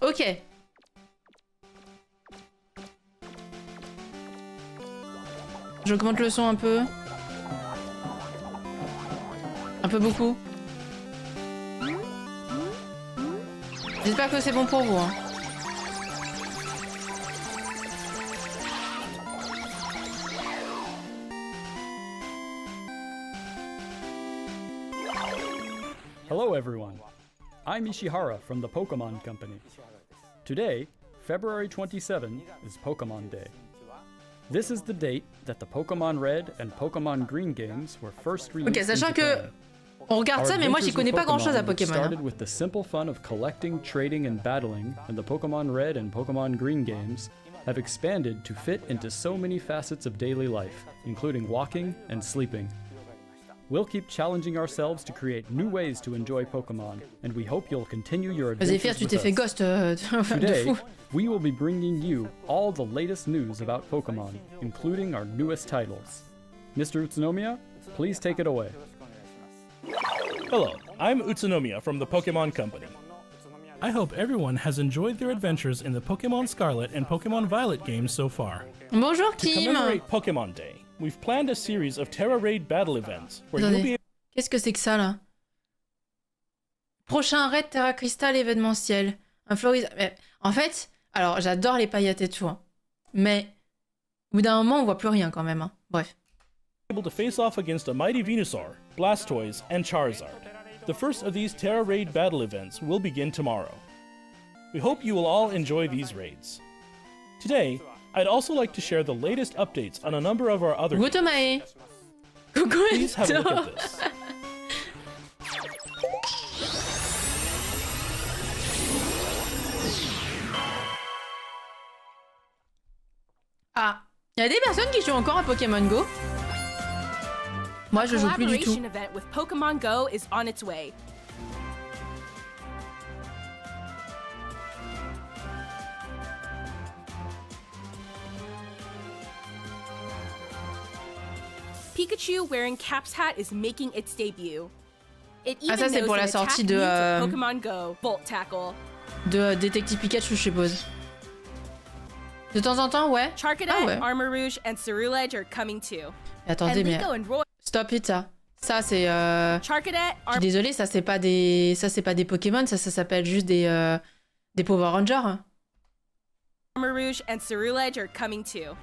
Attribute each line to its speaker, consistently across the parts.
Speaker 1: Ok. J'augmente le son un peu. Un peu beaucoup. J'espère que c'est bon pour vous. Hein.
Speaker 2: Hello everyone, I'm Ishihara from the Pokemon Company. Today, February 27, is Pokemon Day. This is the date that the Pokemon Red and Pokemon Green games were first released.
Speaker 1: Ok, sachant
Speaker 2: in
Speaker 1: que
Speaker 2: Japan.
Speaker 1: on regarde ça, mais moi j'y connais pas grand chose à
Speaker 2: Which
Speaker 1: Pokémon.
Speaker 2: started
Speaker 1: Hein.
Speaker 2: with the simple fun of collecting, trading, and battling, and the Pokemon Red and Pokemon Green games have expanded to fit into so many facets of daily life, including walking and sleeping. We'll keep challenging ourselves to create new ways to enjoy Pokemon, and we hope you'll continue your
Speaker 1: Vas-y,
Speaker 2: adventures
Speaker 1: Fir, tu
Speaker 2: with
Speaker 1: t'es fait
Speaker 2: us.
Speaker 1: ghost de
Speaker 2: Today,
Speaker 1: fou.
Speaker 2: we will be bringing you all the latest news about Pokemon, including our newest titles. Mr. Utsunomiya, please take it away.
Speaker 3: Hello, I'm Utsunomiya from the Pokemon Company. I hope everyone has enjoyed their adventures in the Pokemon Scarlet and Pokemon Violet games so far.
Speaker 1: Bonjour
Speaker 3: To
Speaker 1: Kim.
Speaker 3: commemorate Pokemon Day, we've planned a series of Terra Raid battle events where you'll
Speaker 1: Attendez.
Speaker 3: be
Speaker 1: Qu'est-ce que c'est que ça là? Prochain raid Terra Crystal événementiel. Un Floriza. En fait, alors j'adore les paillettes et tout. Hein. Mais au bout d'un moment, on voit plus rien quand même. Hein. Bref.
Speaker 3: able to face off against a mighty Venusaur, Blastoise, and Charizard. The first of these Terra Raid battle events will begin tomorrow. We hope you will all enjoy these raids. Today, I'd also like to share the latest updates on a number of our other
Speaker 1: Coucou Tomae. Coucou
Speaker 3: Please have a look
Speaker 1: Hector.
Speaker 3: at this.
Speaker 1: Ah, il y a des personnes qui jouent encore à Pokémon Go. Moi, je joue plus du tout.
Speaker 4: Collaboration event with Pokemon Go is on its way. Pikachu wearing Cap's hat is making its debut. It even
Speaker 1: ça, c'est
Speaker 4: knows
Speaker 1: pour la
Speaker 4: an attack
Speaker 1: sortie de,
Speaker 4: new to Pokemon Go, Volt Tackle.
Speaker 1: De Détective Pikachu, je suppose. De temps en temps, ouais.
Speaker 4: Charcadet,
Speaker 1: Ah ouais.
Speaker 4: Armor Rouge, and Ceruledge are coming too.
Speaker 1: Mais attendez,
Speaker 4: and
Speaker 1: mais
Speaker 4: Liko and Roy.
Speaker 1: stop it, ça. Ça, c'est...
Speaker 4: Charcadet,
Speaker 1: Je suis désolée, ça, c'est pas des... Ça, c'est pas des Pokémon, ça s'appelle juste des Power Rangers. Hein.
Speaker 4: Armor Rouge, and Ceruledge are coming too.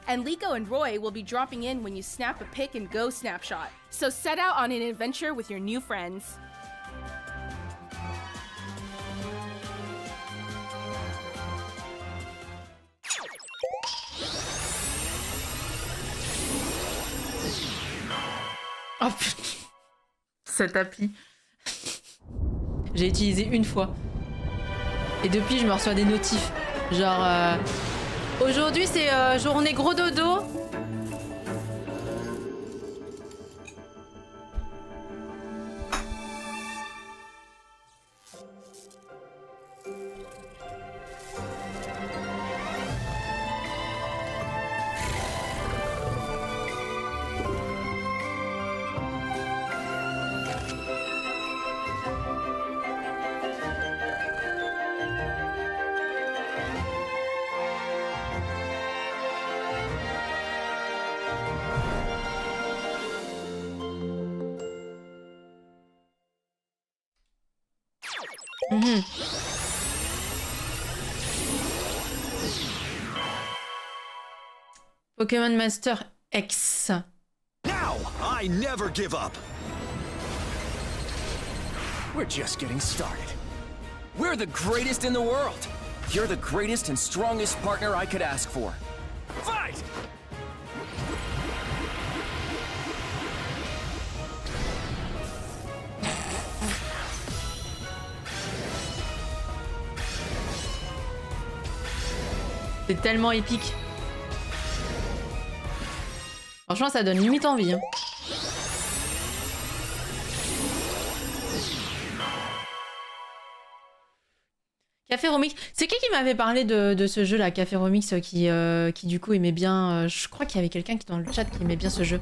Speaker 4: And Liko and Roy will be dropping in when you snap a pick and go snapshot. So set out on an adventure with your new friends.
Speaker 1: Oh putain. Cet appli. J'ai utilisé une fois. Et depuis, je me reçois des notifs. Genre... Aujourd'hui, c'est journée gros dodo. Mhm. Pokémon Master X.
Speaker 5: Now, I never give up.
Speaker 6: We're just getting started. We're the greatest in the world. You're the greatest and strongest partner I could ask for. Fight!
Speaker 1: C'est tellement épique. Franchement, ça donne limite envie. Hein. Café Romix. C'est qui m'avait parlé de ce jeu là, Café Romix, qui du coup aimait bien... je crois qu'il y avait quelqu'un qui dans le chat qui aimait bien ce jeu.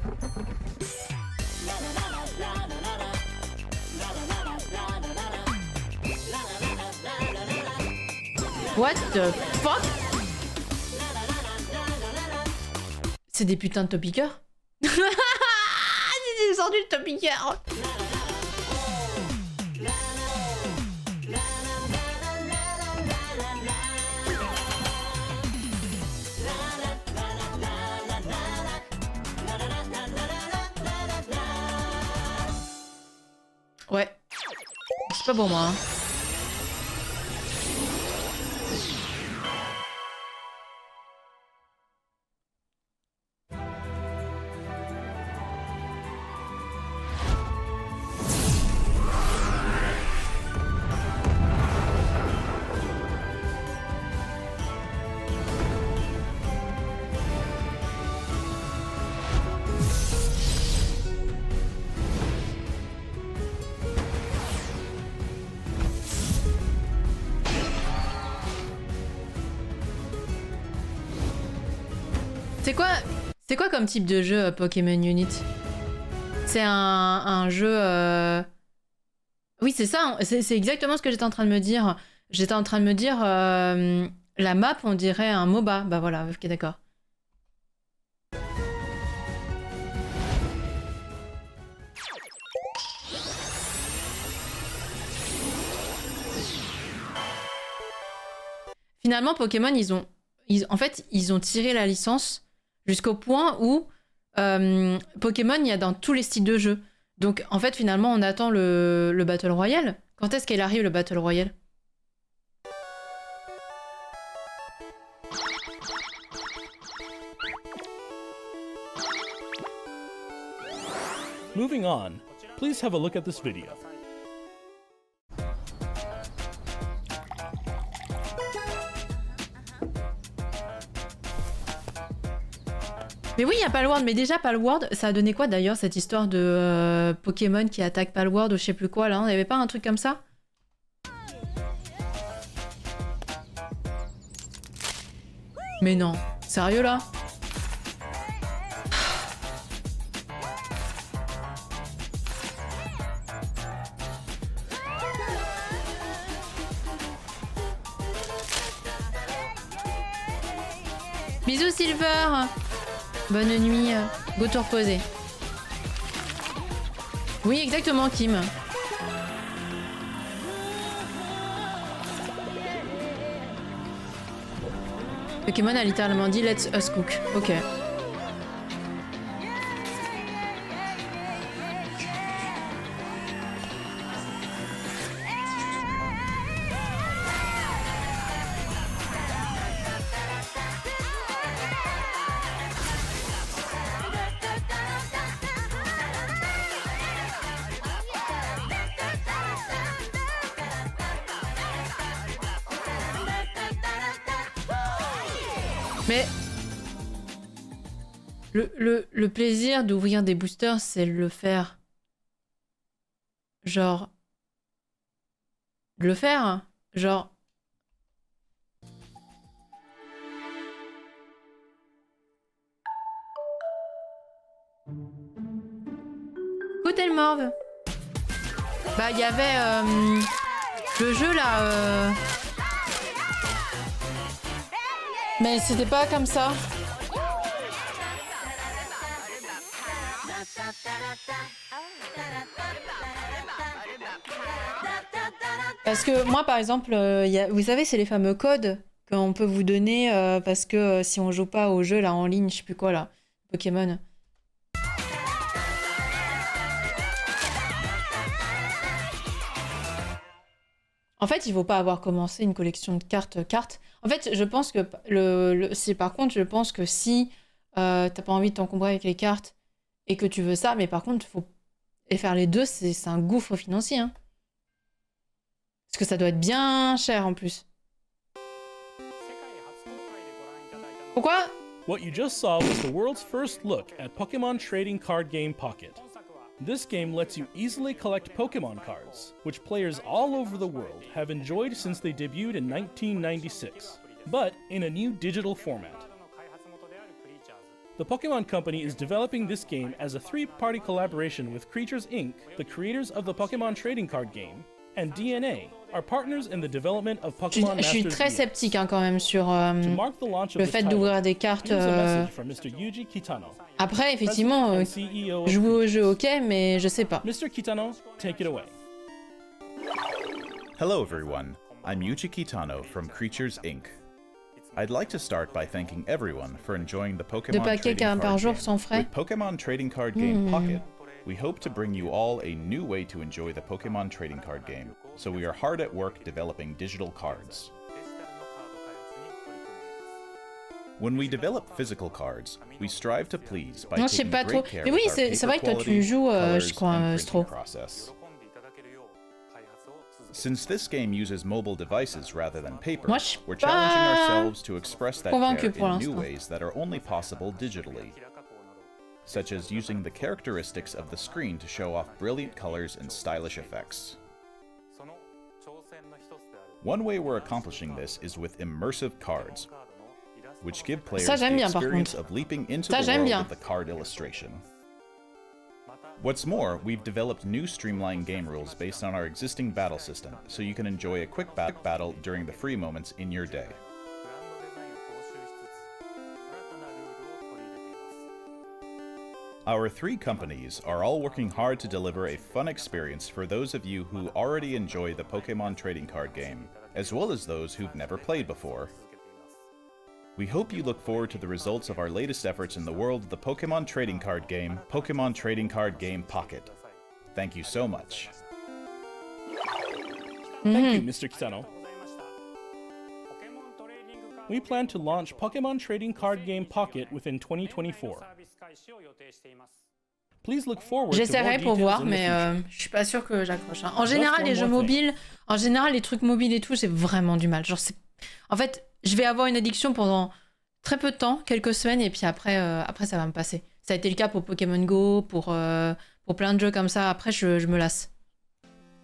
Speaker 1: What the fuck? C'est des putains de topiqueurs. J'ai descendu le topiqueur. Ouais. C'est pas pour moi. Hein. C'est quoi comme type de jeu Pokémon Unit? C'est un jeu... Oui, c'est ça, c'est exactement ce que j'étais en train de me dire. J'étais en train de me dire, la map, on dirait un MOBA. Bah voilà, ok, d'accord. Finalement, Pokémon, en fait, ils ont tiré la licence jusqu'au point où Pokémon, il y a dans tous les styles de jeu. Donc, en fait, finalement, on attend le Battle Royale. Quand est-ce qu'elle arrive, le Battle Royale?
Speaker 3: Moving on, please have a look at this video.
Speaker 1: Mais oui, il y a Palworld, mais déjà Palworld, ça a donné quoi d'ailleurs cette histoire de Pokémon qui attaque Palworld ou je sais plus quoi là, il n'y avait pas un truc comme ça? Mais non, sérieux là? Bisous Silver. Bonne nuit, go te reposer. Oui, exactement, Kim. Pokémon a littéralement dit Let's us cook. Ok. Mais le plaisir d'ouvrir des boosters, c'est le faire. Genre. Le faire. Genre. Écoutez le morve. Bah, il y avait le jeu là. Mais c'était pas comme ça. Parce que moi, par exemple, vous savez, c'est les fameux codes qu'on peut vous donner parce que si on joue pas au jeu là en ligne, je sais plus quoi là, Pokémon. En fait, il faut pas avoir commencé une collection de cartes. En fait, je pense que par contre, je pense que si t'as pas envie de t'encombrer avec les cartes et que tu veux ça, mais par contre, faut et faire les deux, c'est un gouffre financier. Hein. Parce que ça doit être bien cher en plus. Pourquoi?
Speaker 3: What you just saw was the world's first look at Pokemon Trading Card Game Pocket. This game lets you easily collect Pokemon cards, which players all over the world have enjoyed since they debuted in 1996, but in a new digital format. The Pokemon Company is developing this game as a three-party collaboration with Creatures Inc., the creators of the Pokemon trading card game, and DNA are partners in the development of Pokemon
Speaker 1: Je suis
Speaker 3: Masters
Speaker 1: très
Speaker 3: DX.
Speaker 1: sceptique hein, quand même sur
Speaker 3: To mark the launch of
Speaker 1: le
Speaker 3: this
Speaker 1: fait
Speaker 3: title,
Speaker 1: d'ouvrir des cartes.
Speaker 3: here's a message from Mr. Yuji Kitano,
Speaker 1: Après, effectivement,
Speaker 3: President and CEO of
Speaker 1: jouer au
Speaker 3: Creatures.
Speaker 1: jeu, ok, mais je sais pas.
Speaker 3: Mr. Kitano, take it away.
Speaker 7: Hello, everyone. I'm Yuji Kitano from Creatures Inc. I'd like to start by thanking everyone for enjoying the
Speaker 1: Deux
Speaker 7: Pokemon
Speaker 1: paquets
Speaker 7: trading
Speaker 1: par
Speaker 7: card
Speaker 1: jour
Speaker 7: game.
Speaker 1: sans frais.
Speaker 7: With Pokemon Trading Card Game Pocket, we hope to bring you all a new way to enjoy the Pokemon trading card game, so we are hard at work developing digital cards. When we develop physical cards, we strive to please by
Speaker 1: Non, je sais
Speaker 7: taking
Speaker 1: pas trop.
Speaker 7: great care
Speaker 1: Mais oui,
Speaker 7: with our
Speaker 1: c'est vrai que
Speaker 7: paper
Speaker 1: toi tu
Speaker 7: quality,
Speaker 1: joues, je
Speaker 7: colors,
Speaker 1: crois,
Speaker 7: and
Speaker 1: Stro.
Speaker 7: printing process. Since this game uses mobile devices rather than paper,
Speaker 1: Moi, je suis
Speaker 7: we're challenging
Speaker 1: pas
Speaker 7: ourselves to express that
Speaker 1: convaincu
Speaker 7: care
Speaker 1: pour
Speaker 7: in new
Speaker 1: l'instant.
Speaker 7: ways that are only possible digitally, such as using the characteristics of the screen to show off brilliant colors and stylish effects. One way we're accomplishing this is with immersive cards, which give players
Speaker 1: Ça,
Speaker 7: the
Speaker 1: j'aime bien, par
Speaker 7: experience
Speaker 1: contre.
Speaker 7: of leaping into
Speaker 1: Ça,
Speaker 7: the
Speaker 1: j'aime
Speaker 7: world
Speaker 1: bien.
Speaker 7: of the card illustration. What's more, we've developed new streamlined game rules based on our existing battle system, so you can enjoy a quick battle during the free moments in your day. Our three companies are all working hard to deliver a fun experience for those of you who already enjoy the Pokemon trading card game, as well as those who've never played before. We hope you look forward to the results of our latest efforts in the world of the Pokemon trading card game, Pokemon Trading Card Game Pocket. Thank you so much.
Speaker 3: Thank you, Mr. Kitano. We plan to launch Pokemon Trading Card Game Pocket within 2024. Please look forward to more
Speaker 1: J'essaierai pour
Speaker 3: details
Speaker 1: voir,
Speaker 3: in the
Speaker 1: mais
Speaker 3: future.
Speaker 1: je suis pas sûre que j'accroche. Hein. En général,
Speaker 3: one
Speaker 1: les jeux
Speaker 3: more thing.
Speaker 1: mobiles, en général, les trucs mobiles et tout, j'ai vraiment du mal. Genre, en fait, je vais avoir une addiction pendant très peu de temps, quelques semaines, et puis après, après ça va me passer. Ça a été le cas pour Pokémon Go, pour plein de jeux comme ça. Après, je me lasse.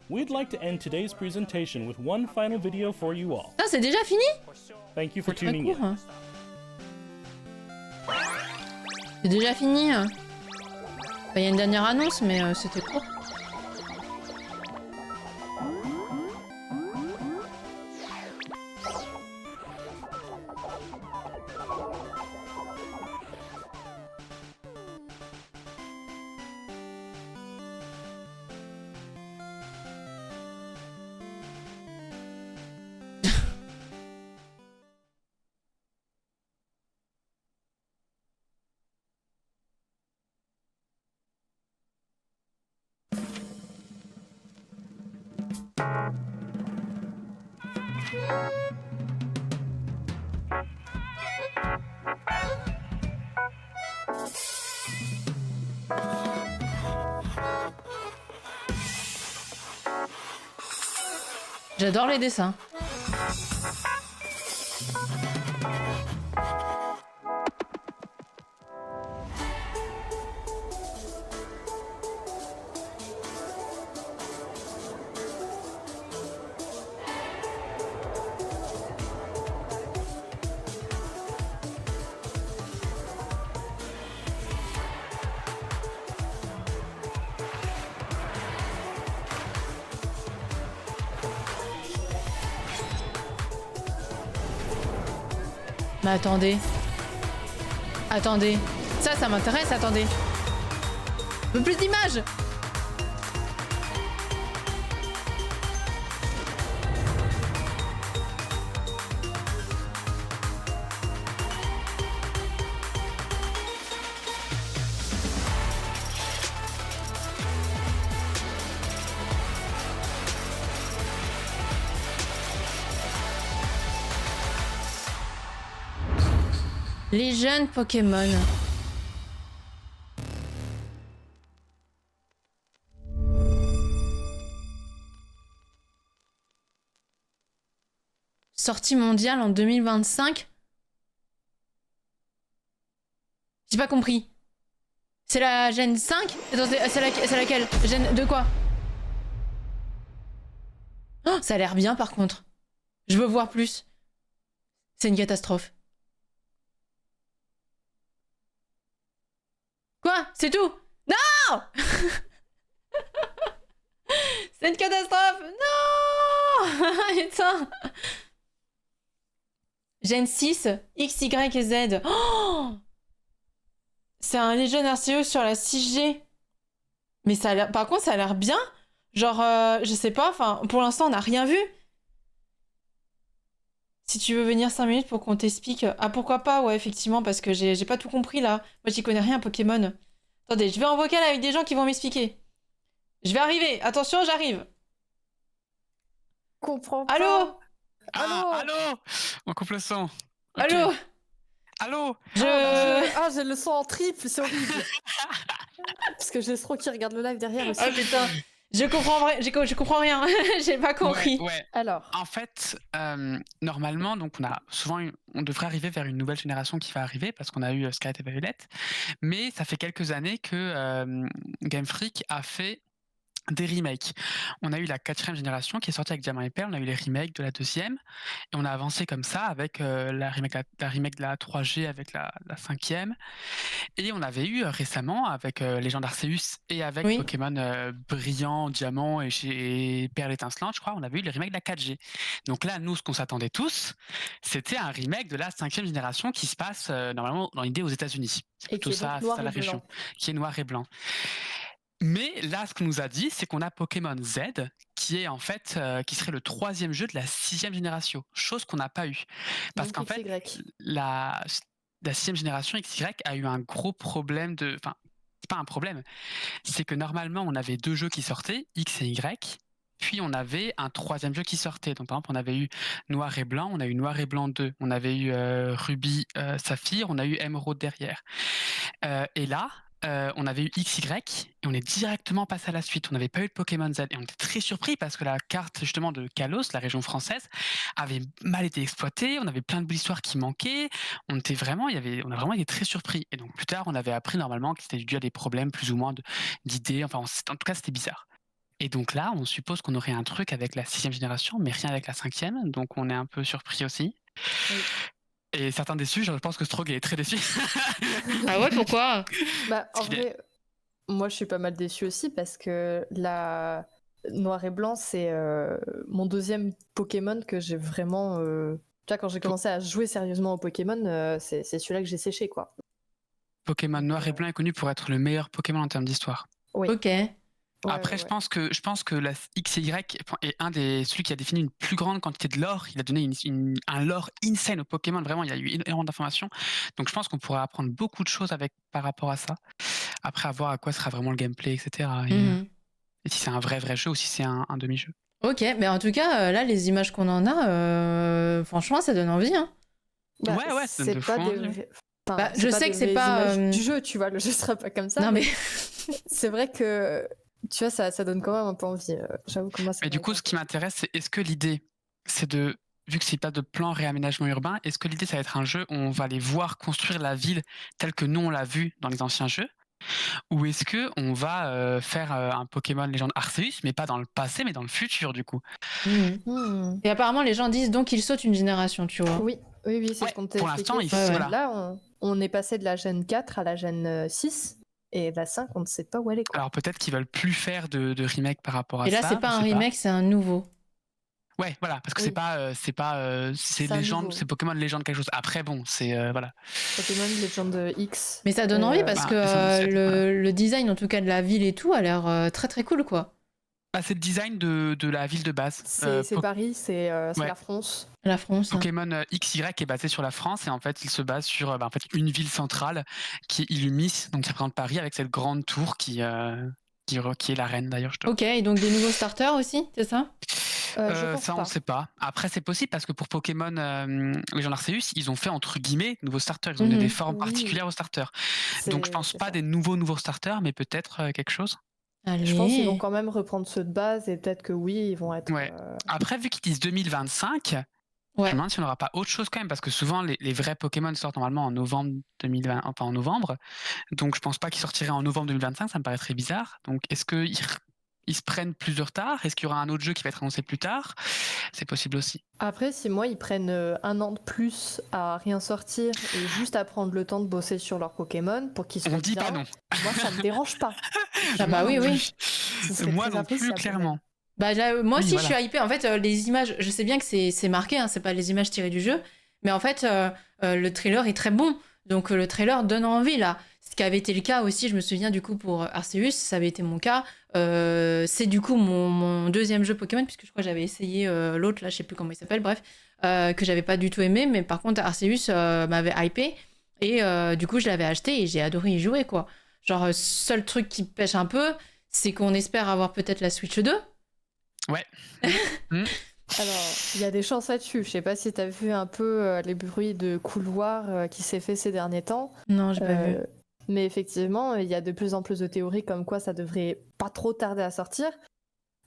Speaker 3: We'd like to end today's presentation with one final video for you all.
Speaker 1: Ah, c'est déjà fini?
Speaker 3: Thank you for
Speaker 1: Très
Speaker 3: tuning
Speaker 1: court.
Speaker 3: in.
Speaker 1: Hein. C'est déjà fini. Hein. Il y a une dernière annonce, mais c'était court. J'adore les dessins. Mais attendez. Attendez. Ça m'intéresse, attendez. Un peu plus d'images. Les jeunes Pokémon. Sortie mondiale en 2025. J'ai pas compris. C'est la Gen 5? Attends, c'est laquelle? Gen de quoi? Oh, ça a l'air bien par contre. Je veux voir plus. C'est une catastrophe. Quoi? C'est tout? Non! C'est une catastrophe. Non. Putain. Gen 6, X, Y et Z. Oh, c'est un Legion Arceus sur la 6G. Mais ça a l'air... Par contre, ça a l'air bien. Genre, je sais pas, enfin, pour l'instant, on n'a rien vu. Si tu veux venir 5 minutes pour qu'on t'explique... Ah, pourquoi pas, ouais, effectivement, parce que j'ai pas tout compris, là. Moi, j'y connais rien, Pokémon. Attendez, je vais en vocal avec des gens qui vont m'expliquer. Je vais arriver. Attention, j'arrive.
Speaker 8: Comprends pas.
Speaker 1: Allô?
Speaker 9: Allô. On coupe le son. Ok.
Speaker 1: Allô?
Speaker 9: Allô.
Speaker 8: J'ai le son en triple, c'est horrible. Parce que j'ai Stro qui regarde le live derrière aussi.
Speaker 1: Ah putain, je comprends rien. J'ai pas compris.
Speaker 9: Ouais.
Speaker 8: Alors.
Speaker 9: En fait, normalement, donc on devrait arriver vers une nouvelle génération qui va arriver parce qu'on a eu Scarlet et Violet, mais ça fait quelques années que Game Freak a fait des remakes. On a eu la 4e génération qui est sortie avec Diamant et Perle, on a eu les remakes de la 2e, et on a avancé comme ça avec la remake de la 3G avec la 5e, et on avait eu récemment avec Légende Arceus et avec Pokémon Brillant, Diamant et Perle étincelante, je crois, on avait eu les remakes de la 4G. Donc là, nous, ce qu'on s'attendait tous, c'était un remake de la 5e génération qui se passe normalement dans l'idée aux États-Unis. C'est plutôt ça, la région, qui est noir et blanc. Mais là, ce qu'on nous a dit, c'est qu'on a Pokémon Z, qui est en fait, qui serait le 3e jeu de la 6e génération, chose qu'on n'a pas eu. Parce qu'en fait, la 6e génération XY a eu un gros problème de... Enfin, c'est pas un problème, c'est que normalement, on avait 2 jeux qui sortaient, X et Y, puis on avait un 3e jeu qui sortait. Donc par exemple, on avait eu Noir et Blanc, on a eu Noir et Blanc 2, on avait eu Ruby, Saphir, on a eu Émeraude derrière. Et là... on avait eu XY et on est directement passé à la suite. On n'avait pas eu de Pokémon Z et on était très surpris parce que la carte justement de Kalos, la région française, avait mal été exploitée. On avait plein de bouts d'histoire qui manquaient. On a vraiment été très surpris. Et donc plus tard, on avait appris normalement que c'était dû à des problèmes plus ou moins d'idées. Enfin, en tout cas, c'était bizarre. Et donc là, on suppose qu'on aurait un truc avec la 6e génération, mais rien avec la 5e. Donc on est un peu surpris aussi. Oui. Et certains déçus, je pense que Strog est très déçu.
Speaker 1: Ah ouais, pourquoi?
Speaker 8: En vrai, moi je suis pas mal déçue aussi parce que la Noir et Blanc, c'est mon 2e Pokémon que j'ai vraiment... Tu vois, quand j'ai commencé à jouer sérieusement au Pokémon, c'est celui-là que j'ai séché, quoi.
Speaker 9: Pokémon Noir et Blanc est connu pour être le meilleur Pokémon en termes d'histoire.
Speaker 1: Oui. Ok.
Speaker 9: Après, je pense que la XY est celui qui a défini une plus grande quantité de lore. Il a donné un lore insane au Pokémon. Vraiment, il y a eu énormément d'informations. Donc, je pense qu'on pourrait apprendre beaucoup de choses par rapport à ça. Après, à voir à quoi sera vraiment le gameplay, etc. Et si c'est un vrai jeu ou si c'est un demi-jeu.
Speaker 1: Ok, mais en tout cas, là, les images qu'on en a, franchement, ça donne envie. Hein.
Speaker 9: Ouais,
Speaker 8: c'est pas des...
Speaker 1: je sais que c'est pas
Speaker 8: du jeu, tu vois, le jeu sera pas comme ça.
Speaker 1: Non, mais
Speaker 8: c'est vrai que... Tu vois, ça donne quand même un peu envie. J'avoue que moi,
Speaker 9: mais du coup, ce qui m'intéresse, c'est est-ce que l'idée, c'est de, vu que c'est pas de plan réaménagement urbain, est-ce que l'idée, ça va être un jeu où on va les voir construire la ville telle que nous, on l'a vu dans les anciens jeux? Ou est-ce que on va faire un Pokémon Légende Arceus, mais pas dans le passé, mais dans le futur, du coup?
Speaker 1: Et apparemment, les gens disent donc qu'ils sautent une génération, tu vois.
Speaker 8: Oui, c'est ce qu'on t'a expliqué.
Speaker 9: Pour l'instant,
Speaker 8: voilà. Là, on est passé de la Gen 4 à la Gen 6. Et la 5, on ne sait pas où elle est, quoi.
Speaker 9: Alors peut-être qu'ils veulent plus faire de remake par rapport à ça.
Speaker 1: Et là, c'est pas un remake, c'est un nouveau.
Speaker 9: Ouais, voilà, parce que c'est légende, c'est Pokémon Légende quelque chose. Après, bon, c'est voilà.
Speaker 8: Pokémon Légende X.
Speaker 1: Mais ça donne envie parce que le design, en tout cas de la ville et tout, a l'air très très cool, quoi.
Speaker 9: C'est le design de la ville de base.
Speaker 8: C'est Paris, c'est la France.
Speaker 1: La France.
Speaker 9: Pokémon XY est basé sur la France et en fait il se base sur une ville centrale qui est Illumis, donc qui représente Paris avec cette grande tour qui est la reine d'ailleurs.
Speaker 1: Ok, et donc des nouveaux starters aussi, c'est ça?
Speaker 9: Ça on sait pas. Après c'est possible parce que pour Pokémon Légende Arceus, ils ont fait entre guillemets nouveaux starters, ils ont donné des formes particulières aux starters. Donc je pense pas des nouveaux starters, mais peut-être quelque chose.
Speaker 1: Allez.
Speaker 8: Je pense qu'ils vont quand même reprendre ceux de base et peut-être que oui, ils vont être...
Speaker 9: Ouais. Après, vu qu'ils disent 2025, je me demande si on n'aura pas autre chose quand même, parce que souvent, les vrais Pokémon sortent normalement en novembre 2020, enfin en novembre. Donc, je pense pas qu'ils sortiraient en novembre 2025, ça me paraît très bizarre. Donc, est-ce qu'ils se prennent plus de retard? Est-ce qu'il y aura un autre jeu qui va être annoncé plus tard? C'est possible aussi.
Speaker 8: Après, si moi, ils prennent un an de plus à rien sortir et juste à prendre le temps de bosser sur leurs Pokémon pour qu'ils soient
Speaker 9: On dit
Speaker 8: bien,
Speaker 9: pas non.
Speaker 8: moi, ça me dérange pas.
Speaker 1: Ah bah oui.
Speaker 9: Moi non plus, clairement.
Speaker 1: Bah moi
Speaker 9: Oui,
Speaker 1: aussi
Speaker 9: voilà.
Speaker 1: je suis hypée. En fait, les images, je sais bien que c'est marqué, hein, c'est pas les images tirées du jeu, mais en fait, le trailer est très bon. Donc le trailer donne envie là. Ce qui avait été le cas aussi, je me souviens du coup pour Arceus, ça avait été mon cas. C'est du coup mon deuxième jeu Pokémon, puisque je crois que j'avais essayé l'autre là, je sais plus comment il s'appelle, bref, que j'avais pas du tout aimé, mais par contre Arceus m'avait hypé et du coup je l'avais acheté et j'ai adoré y jouer quoi. Genre seul truc qui pêche un peu, c'est qu'on espère avoir peut-être la Switch 2.
Speaker 9: Ouais.
Speaker 8: Alors, il y a des chances là-dessus. Je sais pas si t'as vu un peu les bruits de couloir qui s'est fait ces derniers temps.
Speaker 1: Non, j'ai pas vu.
Speaker 8: Mais effectivement, il y a de plus en plus de théories comme quoi ça devrait pas trop tarder à sortir.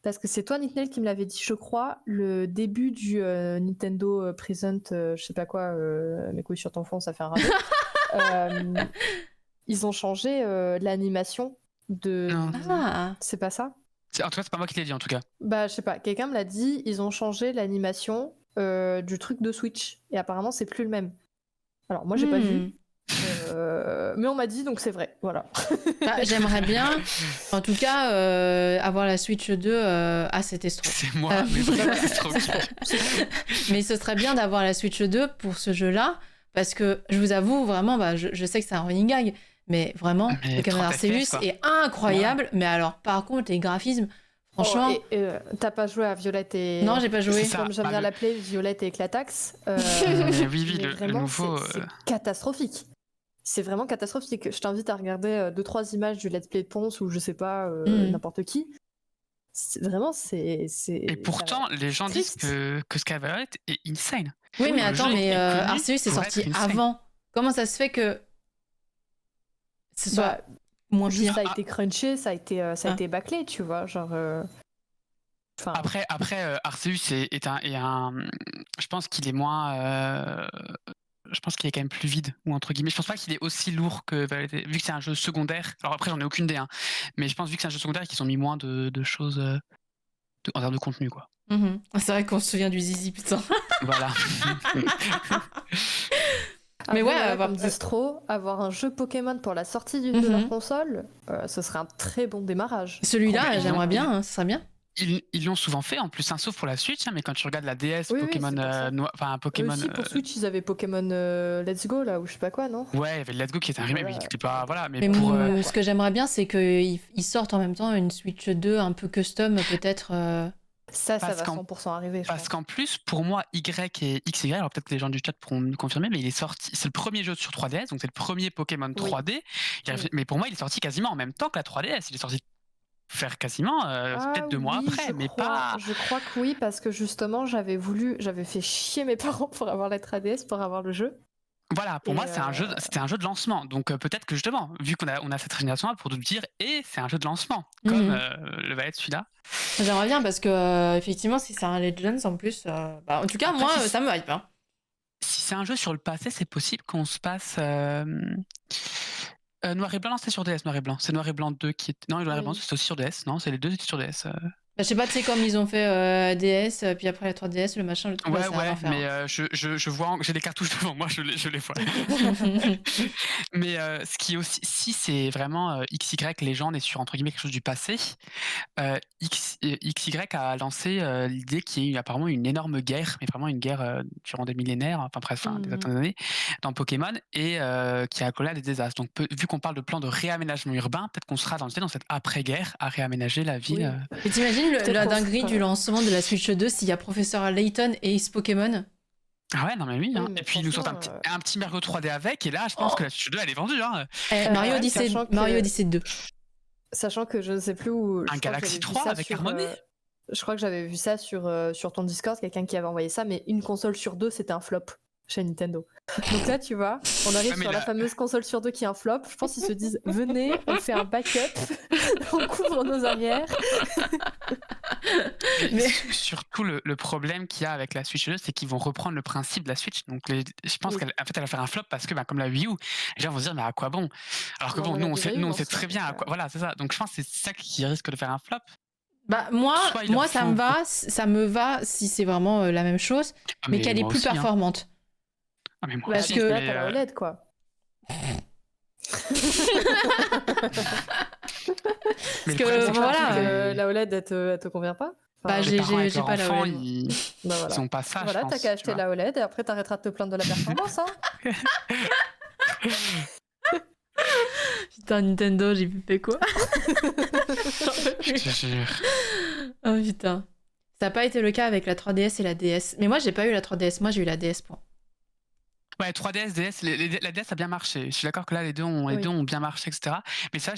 Speaker 8: Parce que c'est toi, Nicknell, qui me l'avait dit, je crois, le début du Nintendo Present, je sais pas quoi, mes couilles sur ton fond, ça fait un radeau. Ils ont changé l'animation de...
Speaker 9: Non.
Speaker 1: Ah,
Speaker 8: C'est pas ça?
Speaker 9: En tout cas, c'est pas moi qui l'ai dit, en tout cas.
Speaker 8: Bah, je sais pas, quelqu'un me l'a dit, ils ont changé l'animation du truc de Switch. Et apparemment, c'est plus le même. Alors, moi, j'ai pas vu. Mais on m'a dit, donc c'est vrai. Voilà.
Speaker 1: Bah, j'aimerais bien, en tout cas, avoir la Switch 2 à cet estro.
Speaker 9: C'est moi, mais vraiment, c'est trop cool.
Speaker 1: Mais ce serait bien d'avoir la Switch 2 pour ce jeu-là, parce que je vous avoue, vraiment, bah, je sais que c'est un running gag, mais vraiment,
Speaker 9: Mais
Speaker 1: Pokémon
Speaker 9: 30
Speaker 1: Arceus
Speaker 9: FPS, quoi.
Speaker 1: est incroyable. Mais alors, par contre, les graphismes, franchement,
Speaker 8: Oh, et, t'as pas joué à Violette et...
Speaker 1: non, j'ai pas joué.
Speaker 9: C'est ça.
Speaker 8: Comme j'aime
Speaker 9: Bah,
Speaker 8: bien
Speaker 9: le-
Speaker 8: l'appeler, Violette et Éclatax.
Speaker 9: Mais oui,
Speaker 8: mais
Speaker 9: le
Speaker 8: vraiment,
Speaker 9: nouveau.
Speaker 8: c'est catastrophique. C'est vraiment catastrophique. Je t'invite à regarder 2-3 images du Let's Play de Ponce ou je sais pas, n'importe qui. Vraiment, c'est...
Speaker 9: Et pourtant, les gens disent
Speaker 8: triste.
Speaker 9: que Sky Violet est insane.
Speaker 1: Oui, mais
Speaker 9: Le
Speaker 1: attends,
Speaker 9: jeu
Speaker 1: mais
Speaker 9: est connu
Speaker 1: Arceus est
Speaker 9: pour
Speaker 1: sorti
Speaker 9: être insane.
Speaker 1: avant. Comment ça se fait que ce soit
Speaker 8: Bah,
Speaker 1: moins
Speaker 8: juste,
Speaker 1: pire?
Speaker 8: ça a été crunché, ça a été bâclé, tu vois, genre... Enfin,
Speaker 9: Après Arceus est un. Je pense qu'il est moins. Je pense qu'il est quand même plus vide, ou entre guillemets. Je pense pas qu'il est aussi lourd que Violet, vu que c'est un jeu secondaire. Alors après, j'en ai aucune idée, hein, mais je pense vu que c'est un jeu secondaire qu'ils ont mis moins de choses en termes de contenu, quoi.
Speaker 1: Mhm. C'est vrai qu'on se souvient du zizi, putain.
Speaker 9: Voilà.
Speaker 1: Mais
Speaker 8: après,
Speaker 1: ouais,
Speaker 8: voilà,
Speaker 1: avoir-
Speaker 8: comme distro, avoir un jeu Pokémon pour la sortie de leur console, ce serait un très bon démarrage.
Speaker 1: Celui-là,
Speaker 9: Complètement.
Speaker 1: j'aimerais bien, hein, ce serait bien.
Speaker 9: Ils l'ont souvent fait, en plus, hein, sauf pour la Switch, hein, mais quand tu regardes la DS,
Speaker 8: Oui, oui,
Speaker 9: Pokémon,
Speaker 8: c'est pour ça.
Speaker 9: enfin Pokémon.
Speaker 8: Aussi pour Switch, ils avaient Pokémon Let's Go, là, ou je sais pas quoi, non?
Speaker 9: Ouais, il y avait le Let's Go qui était un remake, mais qui était pas. Voilà, mais
Speaker 1: Mais
Speaker 9: pour.
Speaker 1: moi, ce que j'aimerais bien, c'est qu'ils sortent en même temps une Switch 2 un peu custom, peut-être.
Speaker 8: Ça
Speaker 9: Parce
Speaker 8: va
Speaker 9: qu'en-
Speaker 8: 100% arriver, je
Speaker 9: Parce
Speaker 8: pense.
Speaker 9: qu'en plus, pour moi, Y et XY, alors peut-être que les gens du chat pourront me confirmer, mais il est sorti, c'est le premier jeu sur 3DS, donc c'est le premier Pokémon 3D. Mais pour moi, il est sorti quasiment en même temps que la 3DS. Il est sorti faire quasiment peut-être 2 mois
Speaker 8: oui,
Speaker 9: après,
Speaker 8: je
Speaker 9: mais
Speaker 8: crois,
Speaker 9: pas.
Speaker 8: Je crois que oui, parce que justement, j'avais fait chier mes parents pour avoir la 3DS, pour avoir le jeu.
Speaker 9: Voilà, pour
Speaker 8: Et
Speaker 9: moi, c'était un jeu de lancement. Donc peut-être que justement, vu qu'on a cette génération-là, pour nous dire, et c'est un jeu de lancement, comme le va être celui-là.
Speaker 1: J'aimerais bien parce que, effectivement, si c'est un Legends en plus. En tout cas,
Speaker 9: Après,
Speaker 1: moi,
Speaker 9: si
Speaker 1: ça me hype. Hein.
Speaker 9: Si c'est un jeu sur le passé, c'est possible qu'on se passe. Noir et blanc, non, c'était sur DS, Noir et blanc. C'est Noir et blanc 2 qui est. Non, Noir et blanc, c'était aussi sur DS. Non, c'est les deux étaient sur DS.
Speaker 1: Je sais pas, tu sais, comme ils ont fait DS, puis après la 3DS, le machin, le truc.
Speaker 9: Ouais,
Speaker 1: c'est un
Speaker 9: ouais,
Speaker 1: enfer,
Speaker 9: mais
Speaker 1: hein.
Speaker 9: je vois, j'ai les cartouches devant moi, je les vois. Mais ce qui est aussi, si c'est vraiment XY légende et sur entre guillemets quelque chose du passé, XY a lancé l'idée qu'il y ait eu apparemment une énorme guerre, mais vraiment une guerre durant des millénaires, enfin presque des centaines d'années, dans Pokémon, et qui a collé à des désastres. Donc vu qu'on parle de plan de réaménagement urbain, peut-être qu'on sera dans cette après-guerre à réaménager la ville.
Speaker 1: Mais t'imagines
Speaker 8: Peut-être
Speaker 1: la
Speaker 8: qu'on
Speaker 1: dinguerie
Speaker 8: sera-
Speaker 1: du lancement de la Switch 2 s'il y a Professeur Layton et Ace Pokémon?
Speaker 9: Ah ouais, non mais oui. Hein.
Speaker 8: Oui, mais
Speaker 9: Et puis ils nous sortent
Speaker 8: franchement,
Speaker 9: un petit Mario 3D avec, et là je pense que la Switch 2 elle est vendue. Hein.
Speaker 1: Mario
Speaker 8: ouais,
Speaker 1: Odyssey,
Speaker 8: sachant que-
Speaker 1: Mario Odyssey 2.
Speaker 8: Sachant que je ne sais plus où... je crois que
Speaker 9: Galaxy
Speaker 8: j'avais vu
Speaker 9: 3
Speaker 8: ça
Speaker 9: avec
Speaker 8: sur,
Speaker 9: Harmony.
Speaker 8: je crois que j'avais vu ça sur ton Discord, quelqu'un qui avait envoyé ça, mais une console sur deux, c'était un flop chez Nintendo. Donc là, tu vois, on arrive
Speaker 9: Ah, mais
Speaker 8: sur la
Speaker 9: là-
Speaker 8: fameuse console sur deux qui est un flop. Je pense qu'ils se disent, venez, on fait un backup, on couvre nos arrières.
Speaker 9: Mais surtout le problème qu'il y a avec la Switch 2, c'est qu'ils vont reprendre le principe de la Switch. Donc je pense
Speaker 8: Oui.
Speaker 9: qu'elle elle va faire un flop parce que comme la Wii U, les gens vont se dire mais à quoi bon? Alors que
Speaker 8: Non,
Speaker 9: bon,
Speaker 8: mais
Speaker 9: nous
Speaker 8: la
Speaker 9: on sait,
Speaker 8: Wii U,
Speaker 9: nous on
Speaker 8: non,
Speaker 9: sait
Speaker 8: c'est
Speaker 9: très bien à
Speaker 8: vrai.
Speaker 9: quoi. Voilà, c'est ça. Donc je pense que c'est ça qui risque de faire un flop.
Speaker 1: Bah moi
Speaker 9: Soit il leur
Speaker 1: ça
Speaker 9: faut-
Speaker 1: me va si c'est vraiment la même chose,
Speaker 9: Ah,
Speaker 1: mais qu'elle est
Speaker 9: moi
Speaker 1: plus
Speaker 9: aussi, hein.
Speaker 1: performante.
Speaker 9: Ah mais moi
Speaker 8: Bah,
Speaker 9: aussi.
Speaker 1: que-
Speaker 8: là,
Speaker 9: mais,
Speaker 8: t'as la OLED, quoi.
Speaker 9: mais
Speaker 1: que,
Speaker 9: le problème, c'est que
Speaker 1: voilà,
Speaker 8: La OLED, elle te convient pas? Enfin,
Speaker 1: Bah,
Speaker 9: Les parents avec
Speaker 1: j'ai
Speaker 9: leur
Speaker 1: pas la
Speaker 9: enfant,
Speaker 1: OLED.
Speaker 8: bah voilà.
Speaker 9: ils sont pas ça,
Speaker 8: Voilà,
Speaker 9: je pense.
Speaker 8: t'as qu'à
Speaker 9: tu
Speaker 8: acheter
Speaker 9: vois.
Speaker 8: la OLED et après t'arrêteras de te plaindre de la performance. Hein.
Speaker 1: Putain, Nintendo, j'ai fait quoi?
Speaker 9: Je te jure.
Speaker 1: Oh putain. Ça n'a pas été le cas avec la 3DS et la DS. Mais moi, j'ai pas eu la 3DS, moi j'ai eu la DS. Point.
Speaker 9: Ouais, 3DS, DS, la DS a bien marché. Je suis d'accord que là, les deux ont bien marché, etc. Mais ça,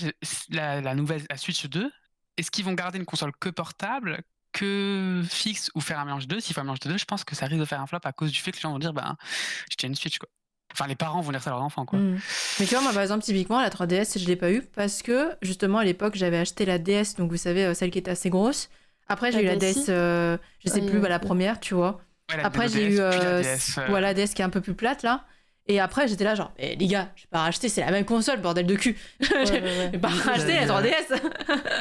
Speaker 9: la Switch 2, est-ce qu'ils vont garder une console que portable, que fixe ou faire un mélange de deux? S'il faut un mélange de deux, je pense que ça risque de faire un flop à cause du fait que les gens vont dire, ben, je tiens une Switch, quoi. Enfin, les parents vont dire ça à leurs enfants, quoi.
Speaker 1: Mais tu vois, moi par exemple, typiquement, la 3DS, je l'ai pas eu parce que justement à l'époque, j'avais acheté la DS, donc vous savez, celle qui était assez grosse. Après, j'ai eu la DS, je sais plus, la première, tu vois.
Speaker 9: Ouais, la
Speaker 1: Après, j'ai
Speaker 9: DS,
Speaker 1: eu
Speaker 9: puis la DS,
Speaker 1: la DS qui est un peu plus plate là. Et après, j'étais là, genre, les gars, je vais pas racheter, c'est la même console, bordel de cul. Je vais pas racheter la 3DS.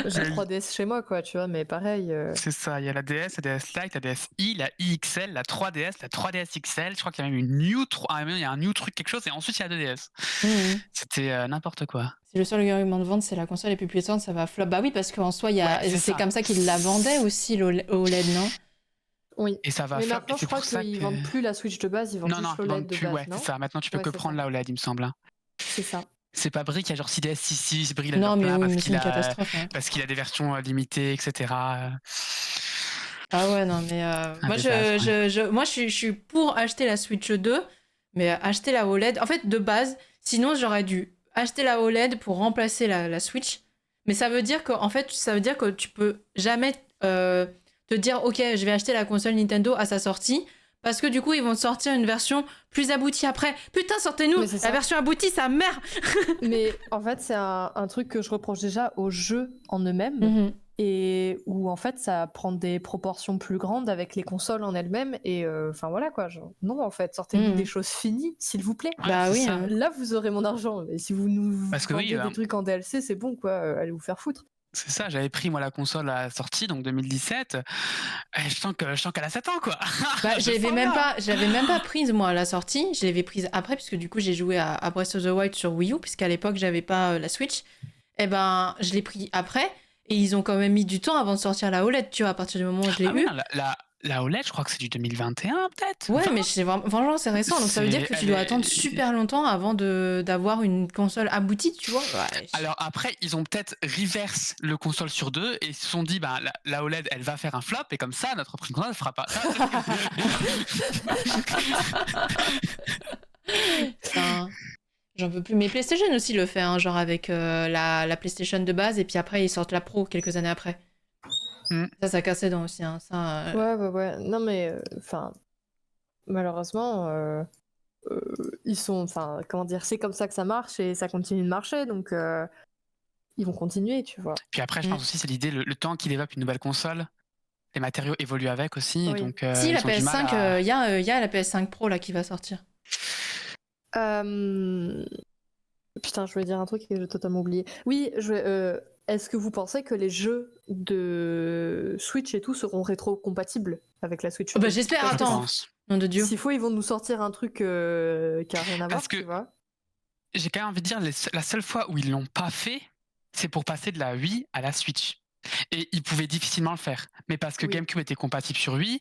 Speaker 8: J'ai 3DS chez moi, quoi, tu vois, mais pareil.
Speaker 9: C'est ça, il y a la DS, la DS Lite, la DSi, la iXL, la 3DS, la 3DS XL. Je crois qu'il y a même une il y a un new truc, quelque chose, et ensuite il y a la 2DS. C'était n'importe quoi.
Speaker 1: Si le seul argument de vente, c'est la console est plus puissante, ça va flop. Bah oui, parce qu'en soi, c'est comme ça qu'ils la vendaient aussi, l'OLED, non?
Speaker 8: Oui.
Speaker 9: Et ça va
Speaker 8: mais
Speaker 9: flop.
Speaker 8: maintenant, je crois qu'ils vendent plus la Switch de base, ils vendent juste
Speaker 9: ils
Speaker 8: l'OLED
Speaker 9: vendent
Speaker 8: de
Speaker 9: plus,
Speaker 8: base,
Speaker 9: ouais,
Speaker 8: non?
Speaker 9: c'est ça. Maintenant, tu peux que prendre la OLED, il me semble. Hein.
Speaker 8: C'est ça.
Speaker 9: C'est pas Brick, il y a genre 6DS, 6, Brick,
Speaker 1: Non, mais oui,
Speaker 9: parce
Speaker 1: c'est une catastrophe. Hein.
Speaker 9: Parce qu'il a des versions limitées, etc.
Speaker 1: Ah ouais, non, mais moi, je suis pour acheter la Switch 2, mais acheter la OLED. En fait, de base, sinon, j'aurais dû acheter la OLED pour remplacer la Switch. Mais ça veut dire que tu peux jamais te dire, ok, je vais acheter la console Nintendo à sa sortie. Parce que du coup, ils vont sortir une version plus aboutie après. Putain, sortez-nous la version aboutie, sa mère.
Speaker 8: Mais en fait, c'est un truc que je reproche déjà aux jeux en eux-mêmes. Et où en fait, ça prend des proportions plus grandes avec les consoles en elles-mêmes. Et enfin voilà quoi. Genre, non, en fait, sortez-nous des choses finies, s'il vous plaît.
Speaker 1: Bah oui.
Speaker 8: Là, vous aurez mon argent. Et si vous nous vendez
Speaker 9: des
Speaker 8: trucs en DLC, c'est bon quoi. Allez vous faire foutre.
Speaker 9: C'est ça, j'avais pris moi la console à la sortie, donc 2017. Je sens qu'elle a 7 ans, quoi.
Speaker 1: Bah, je l'avais même pas prise moi à la sortie. Je l'avais prise après, puisque du coup j'ai joué à Breath of the Wild sur Wii U, puisqu'à l'époque j'avais pas la Switch. Et ben, je l'ai pris après, et ils ont quand même mis du temps avant de sortir la OLED, tu vois, à partir du moment où je l'ai eu.
Speaker 9: La OLED, je crois que c'est du 2021, peut-être.
Speaker 1: Ouais, mais franchement, c'est récent. Donc ça veut dire que tu dois attendre super longtemps avant d'avoir une console aboutie, tu vois. Ouais.
Speaker 9: Alors après, ils ont peut-être reverse le console sur deux et ils se sont dit, bah, la OLED, elle va faire un flop et comme ça, notre prochaine console ne fera pas.
Speaker 1: J'en peux plus. Mais PlayStation aussi le fait, hein, genre avec la PlayStation de base et puis après, ils sortent la Pro quelques années après. Ça casse les dents aussi. Hein, ça,
Speaker 8: Ouais. Non, mais enfin, malheureusement, ils sont. Enfin, comment dire, c'est comme ça que ça marche et ça continue de marcher, donc ils vont continuer, tu vois.
Speaker 9: Puis après, je pense aussi, c'est l'idée, le temps qu'ils développent une nouvelle console, les matériaux évoluent avec aussi.
Speaker 8: Oui.
Speaker 9: Donc,
Speaker 1: si, la PS5, il y a la PS5 Pro là qui va sortir.
Speaker 8: Putain, je voulais dire un truc et j'ai totalement oublié. Oui, est-ce que vous pensez que les jeux de Switch et tout seront rétro-compatibles avec la Switch?
Speaker 1: Bah j'espère, attends. Nom de Dieu.
Speaker 8: S'il faut, ils vont nous sortir un truc qui a rien à voir, tu vois.
Speaker 9: J'ai quand même envie de dire, la seule fois où ils l'ont pas fait, c'est pour passer de la Wii à la Switch. Et ils pouvaient difficilement le faire. Mais parce que GameCube était compatible sur Wii,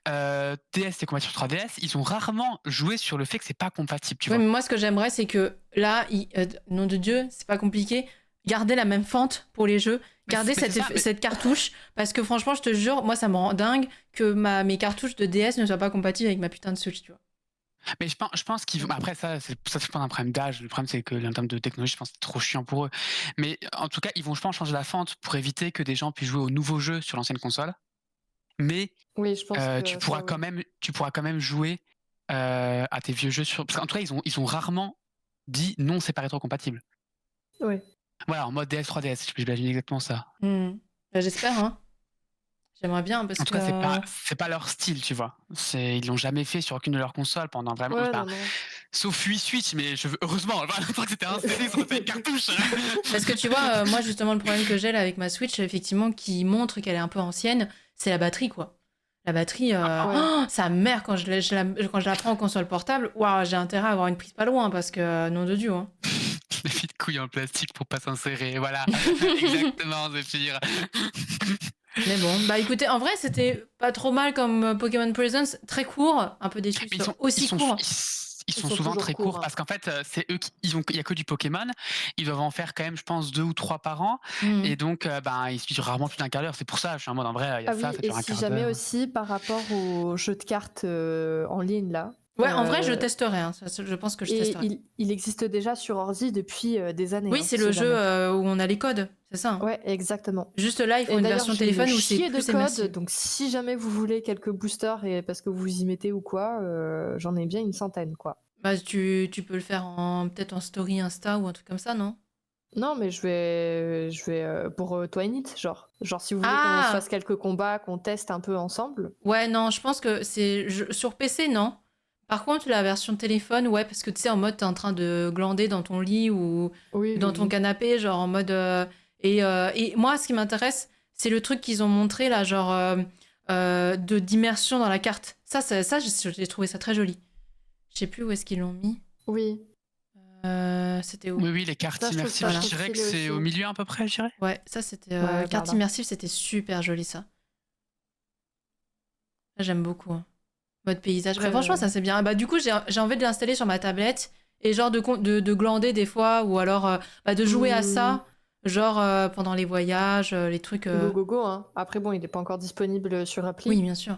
Speaker 9: DS était compatible sur 3DS, ils ont rarement joué sur le fait que c'est pas compatible, tu vois.
Speaker 1: Mais moi, ce que j'aimerais, c'est que là, nom de Dieu, c'est pas compliqué. Garder la même fente pour les jeux, garder cette cartouche, parce que franchement, je te jure, moi, ça me rend dingue que mes cartouches de DS ne soient pas compatibles avec ma putain de Switch, tu vois.
Speaker 9: Mais je pense qu'ils vont. Après, ça c'est pas un problème d'âge. Le problème, c'est que en termes de technologie, je pense que c'est trop chiant pour eux. Mais en tout cas, ils vont, je pense, changer la fente pour éviter que des gens puissent jouer aux nouveaux jeux sur l'ancienne console. Mais
Speaker 8: oui, je pense que
Speaker 9: tu pourras quand même jouer à tes vieux jeux sur. Parce qu'en tout cas, ils ont rarement dit non, c'est pas rétro-compatible.
Speaker 8: Oui.
Speaker 9: Voilà, en mode DS, 3DS, j'imagine exactement ça.
Speaker 1: Bah, j'espère, hein. J'aimerais bien parce
Speaker 9: en tout cas, c'est pas leur style, tu vois. Ils l'ont jamais fait sur aucune de leurs consoles pendant vraiment.
Speaker 8: Ouais,
Speaker 9: sauf Wii Switch, mais heureusement, que c'était un CD, ça fait une cartouche.
Speaker 1: Parce que tu vois, moi justement, le problème que j'ai là avec ma Switch, effectivement, qui montre qu'elle est un peu ancienne, c'est la batterie, quoi. La batterie, sa mère, quand je la prends en console portable, j'ai intérêt à avoir une prise pas loin parce que, nom de Dieu. Hein.
Speaker 9: Les petites couilles en plastique pour pas s'insérer, voilà. Exactement, Zéphyr.
Speaker 1: Mais bon, bah écoutez, en vrai, c'était pas trop mal comme Pokémon Presents, très court, un peu déçu
Speaker 9: Mais
Speaker 1: sur aussi court.
Speaker 9: Ils sont souvent
Speaker 8: toujours
Speaker 9: très
Speaker 8: courts,
Speaker 9: courts
Speaker 8: hein.
Speaker 9: parce qu'en fait, c'est eux il y a que du Pokémon. Ils doivent en faire quand même, je pense, 2 ou 3 par an.
Speaker 1: Mhm.
Speaker 9: Et donc, ben, ils durent rarement plus d'un quart d'heure. C'est pour ça, je suis en mode, en vrai, il y a
Speaker 8: Ah
Speaker 9: ça
Speaker 8: oui, et
Speaker 9: dure un
Speaker 8: si
Speaker 9: quart
Speaker 8: jamais
Speaker 9: d'heure.
Speaker 8: aussi par rapport aux jeux de cartes en ligne là.
Speaker 1: Ouais, en vrai, je
Speaker 8: euh,
Speaker 1: testerai, hein. Je pense que je
Speaker 8: Et
Speaker 1: testerai.
Speaker 8: il existe déjà sur ordi depuis des années.
Speaker 1: Oui,
Speaker 8: hein,
Speaker 1: c'est
Speaker 8: si
Speaker 1: le jeu
Speaker 8: jamais.
Speaker 1: où on a les codes, c'est ça, hein.
Speaker 8: Ouais, exactement.
Speaker 1: Juste là, il faut
Speaker 8: Et
Speaker 1: une
Speaker 8: d'ailleurs,
Speaker 1: version
Speaker 8: j'ai
Speaker 1: téléphone
Speaker 8: une
Speaker 1: où c'est
Speaker 8: chier de
Speaker 1: plus
Speaker 8: codes,
Speaker 1: immersif.
Speaker 8: donc si jamais vous voulez quelques boosters et parce que vous y mettez ou quoi, j'en ai bien une centaine quoi.
Speaker 1: Bah, tu peux le faire peut-être en story Insta ou un truc comme ça, non?
Speaker 8: Non, mais je vais pour Twinit, genre si vous voulez qu'on
Speaker 1: Ah!
Speaker 8: se fasse quelques combats, qu'on teste un peu ensemble.
Speaker 1: Ouais, non, je pense que sur PC, non. Par contre, la version téléphone, ouais, parce que tu sais, en mode, t'es en train de glander dans ton lit ou
Speaker 8: Oui,
Speaker 1: dans
Speaker 8: oui,
Speaker 1: ton
Speaker 8: oui.
Speaker 1: canapé, genre en mode. Et moi, ce qui m'intéresse, c'est le truc qu'ils ont montré, là, genre d'immersion dans la carte. Ça, j'ai trouvé ça très joli. Je sais plus où est-ce qu'ils l'ont mis.
Speaker 8: Oui.
Speaker 1: C'était où?
Speaker 9: Oui, les cartes
Speaker 8: Ça, je trouve
Speaker 9: immersives,
Speaker 8: ça
Speaker 9: je
Speaker 8: trop
Speaker 9: dirais que
Speaker 8: stylé
Speaker 9: c'est au
Speaker 8: aussi.
Speaker 9: milieu à peu près, je dirais.
Speaker 1: Ouais, ça, c'était.
Speaker 8: Ouais,
Speaker 1: Carte
Speaker 8: voilà.
Speaker 1: immersive, c'était super joli, ça. Ça, j'aime beaucoup, hein. Mode paysage. Bah,
Speaker 8: Après,
Speaker 1: franchement, ça c'est bien. Bah, du coup, j'ai envie de l'installer sur ma tablette et genre de glander des fois ou alors de jouer à ça, genre pendant les voyages, les trucs.
Speaker 8: Go, hein. Après, bon, il n'est pas encore disponible sur appli.
Speaker 1: Oui, bien sûr.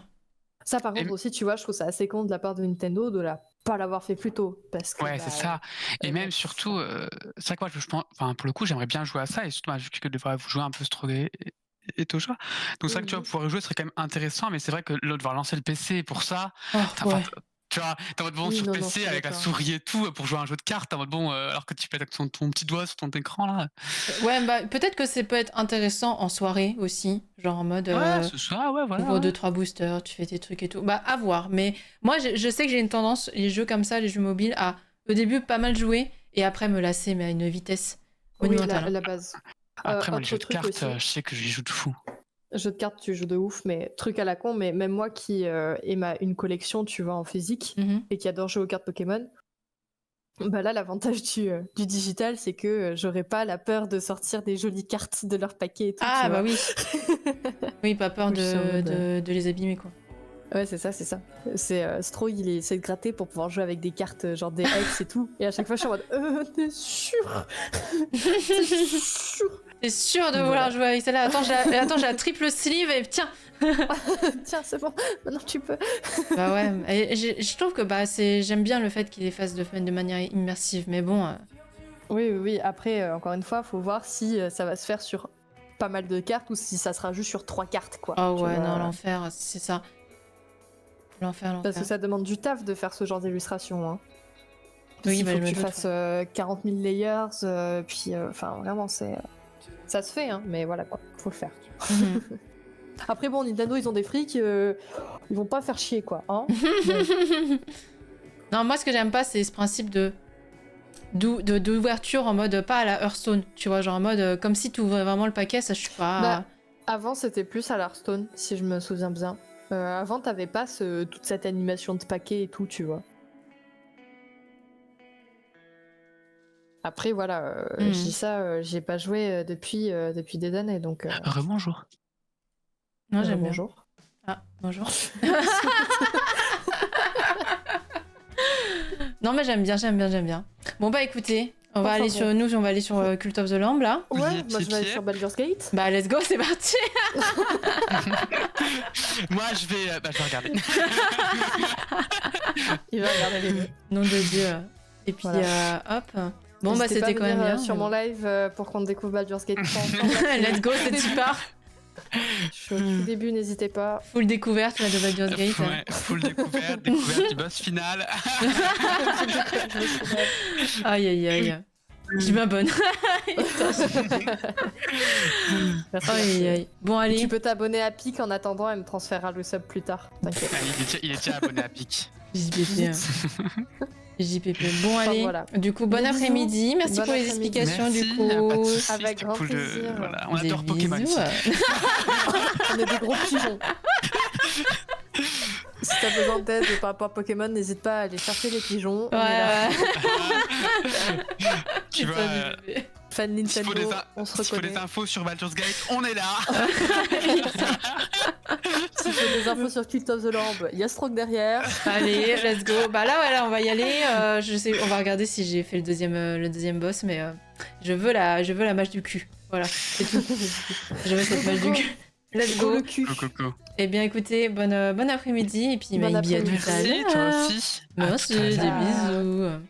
Speaker 8: Ça, par
Speaker 9: Et-
Speaker 8: contre, aussi, tu vois, je trouve ça assez con de la part de Nintendo de pas l'avoir fait plus tôt. Parce que,
Speaker 9: Ouais, c'est ça. Et même surtout, c'est vrai que moi, je pense, enfin, pour le coup, j'aimerais bien jouer à ça. Et surtout, vu que des fois, vous jouez un peu Stroke et Tocha. Donc, c'est vrai que tu vois, pouvoir y jouer serait quand même intéressant. Mais c'est vrai que là, devoir lancer le PC pour ça,
Speaker 1: Oh,
Speaker 9: enfin,
Speaker 1: ouais.
Speaker 9: tu vois, t'es en mode bon
Speaker 8: Oui,
Speaker 9: sur
Speaker 8: non, je
Speaker 9: PC
Speaker 8: suis
Speaker 9: avec la
Speaker 8: d'accord.
Speaker 9: souris et tout pour jouer à un jeu de cartes, t'es en mode bon, alors que tu peux être avec ton petit doigt sur ton écran là.
Speaker 1: Ouais, bah peut-être que ça peut être intéressant en soirée aussi, genre en mode.
Speaker 9: Ouais, ce soir, ouais, voilà.
Speaker 1: Ouvre
Speaker 9: ouais.
Speaker 1: 2-3 boosters, tu fais tes trucs et tout. Bah, à voir. Mais moi, je sais que j'ai une tendance, les jeux comme ça, les jeux mobiles, à au début pas mal jouer et après me lasser, mais à une vitesse
Speaker 8: Oui,
Speaker 1: monumentale.
Speaker 8: la base.
Speaker 9: Après, moi, les
Speaker 8: autre
Speaker 9: jeux de
Speaker 8: truc
Speaker 9: cartes,
Speaker 8: aussi.
Speaker 9: je sais que j'y joue de fou.
Speaker 8: Jeu de cartes, tu joues de ouf, mais truc à la con, mais même moi qui ai une collection, tu vois, en physique,
Speaker 1: Mhm.
Speaker 8: et qui adore jouer aux cartes Pokémon, bah là, l'avantage du digital, c'est que j'aurais pas la peur de sortir des jolies cartes de leur paquet et tout,
Speaker 1: Ah,
Speaker 8: tu
Speaker 1: bah
Speaker 8: vois.
Speaker 1: oui. Oui, pas peur
Speaker 8: Je suis en mode,
Speaker 1: de les abîmer, quoi.
Speaker 8: Ouais, c'est ça. C'est Stro, il essaie de gratter pour pouvoir jouer avec des cartes, genre des X et tout, et à chaque fois, je suis en mode, t'es sûr? T'es sûr?
Speaker 1: T'es sûr de
Speaker 8: Voilà.
Speaker 1: vouloir jouer avec celle-là? Attends, j'ai la triple sleeve et tiens.
Speaker 8: Tiens, c'est bon, maintenant tu peux.
Speaker 1: Bah ouais, et je trouve que j'aime bien le fait qu'il les fasse de manière immersive, mais bon.
Speaker 8: Oui. Après, encore une fois, faut voir si ça va se faire sur pas mal de cartes ou si ça sera juste sur 3 cartes, quoi.
Speaker 1: Oh
Speaker 8: tu
Speaker 1: ouais,
Speaker 8: vois.
Speaker 1: non, l'enfer, c'est ça. L'enfer.
Speaker 8: Parce que ça demande du taf de faire ce genre d'illustration. Hein. Parce
Speaker 1: Oui,
Speaker 8: qu'il
Speaker 1: bah,
Speaker 8: faut
Speaker 1: je
Speaker 8: que
Speaker 1: me
Speaker 8: tu
Speaker 1: doute,
Speaker 8: fasses 40 000 layers, puis enfin vraiment ça se fait, hein, mais voilà quoi, faut le faire.
Speaker 1: Mhm.
Speaker 8: Après bon, Nintendo ils ont des frics, ils vont pas faire chier quoi. Hein.
Speaker 1: Non, moi ce que j'aime pas, c'est ce principe d'ouverture en mode pas à la Hearthstone, tu vois, genre en mode comme si tu ouvrais vraiment le paquet, ça je suis pas.
Speaker 8: Bah, avant c'était plus à l'Hearthstone, si je me souviens bien. Avant t'avais pas toute cette animation de paquet et tout, tu vois. Après voilà, je dis ça, j'ai pas joué depuis des années donc.
Speaker 9: Rebonjour.
Speaker 1: Non, j'aime bien.
Speaker 8: Bonjour.
Speaker 1: Ah, bonjour. Non, mais j'aime bien. Bon, bah écoutez, on va
Speaker 8: Enfin,
Speaker 1: aller
Speaker 8: bon.
Speaker 1: on va aller sur Cult of the Lamb là.
Speaker 8: Ouais,
Speaker 9: Oui,
Speaker 8: moi je vais aller
Speaker 9: Pierre.
Speaker 8: sur Baldur's Gate.
Speaker 1: Bah, let's go, c'est parti.
Speaker 9: Moi, je vais regarder.
Speaker 8: Il va regarder les deux.
Speaker 1: Nom de Dieu. Et puis,
Speaker 8: Voilà.
Speaker 1: hop. Bon, bah
Speaker 8: N'hésitez pas
Speaker 1: c'était
Speaker 8: à
Speaker 1: quand même
Speaker 8: venir,
Speaker 1: bien.
Speaker 8: sur mon live pour qu'on découvre Baldur's Gate 3 ensemble.
Speaker 1: Let's go, c'est tu pars.
Speaker 8: Je suis au tout début, n'hésitez pas.
Speaker 1: Full découverte là de Baldur's Gate.
Speaker 9: Ouais, full découverte du boss final.
Speaker 1: Aïe. Je m'abonne. Aïe. Bon, allez.
Speaker 8: Tu peux t'abonner à Pic en attendant et me transférer le sub plus tard. T'inquiète.
Speaker 9: Il est déjà abonné à Pic.
Speaker 1: JPP. Bon,
Speaker 8: Enfin,
Speaker 1: allez.
Speaker 8: voilà.
Speaker 1: Du coup, bon
Speaker 8: Des
Speaker 1: après-midi. Merci
Speaker 8: Bon
Speaker 1: pour les
Speaker 8: après-midi.
Speaker 1: explications,
Speaker 9: Merci,
Speaker 1: du
Speaker 9: pas de
Speaker 1: coup.
Speaker 9: soucis,
Speaker 8: Avec
Speaker 9: c'était
Speaker 8: grand
Speaker 9: cool
Speaker 8: plaisir.
Speaker 9: Voilà, on
Speaker 1: Des
Speaker 9: adore Pokémon
Speaker 1: bisous.
Speaker 9: ici.
Speaker 8: On est des gros pigeons. Si t'as besoin d'aide par rapport à Pokémon, n'hésite pas à aller chercher les pigeons. On est là.
Speaker 1: Ouais.
Speaker 9: Tu vois,
Speaker 8: Fan
Speaker 9: S'il faut
Speaker 8: Nintendo,
Speaker 9: des,
Speaker 8: on se
Speaker 9: s'il faut
Speaker 8: reconnaît.
Speaker 9: des infos sur Baldur's Gate, on est là.
Speaker 8: Si tu veux des infos sur Cult of the Lamb, il y a Stroke derrière.
Speaker 1: Allez, let's go. Bah là, voilà, on va y aller. Je sais, on va regarder si j'ai fait le deuxième boss, mais je veux la mâche du cul. Voilà, c'est tout. Je veux cette mâche du cul. Let's go.
Speaker 8: Le cul.
Speaker 9: Coco.
Speaker 1: Eh bien, écoutez, bon après-midi et puis
Speaker 8: Bon
Speaker 1: Maybe à tout
Speaker 8: après-midi.
Speaker 1: à
Speaker 9: Merci,
Speaker 1: l'heure.
Speaker 9: toi aussi. À
Speaker 1: Merci,
Speaker 9: tout à
Speaker 1: des
Speaker 9: l'heure.
Speaker 1: bisous.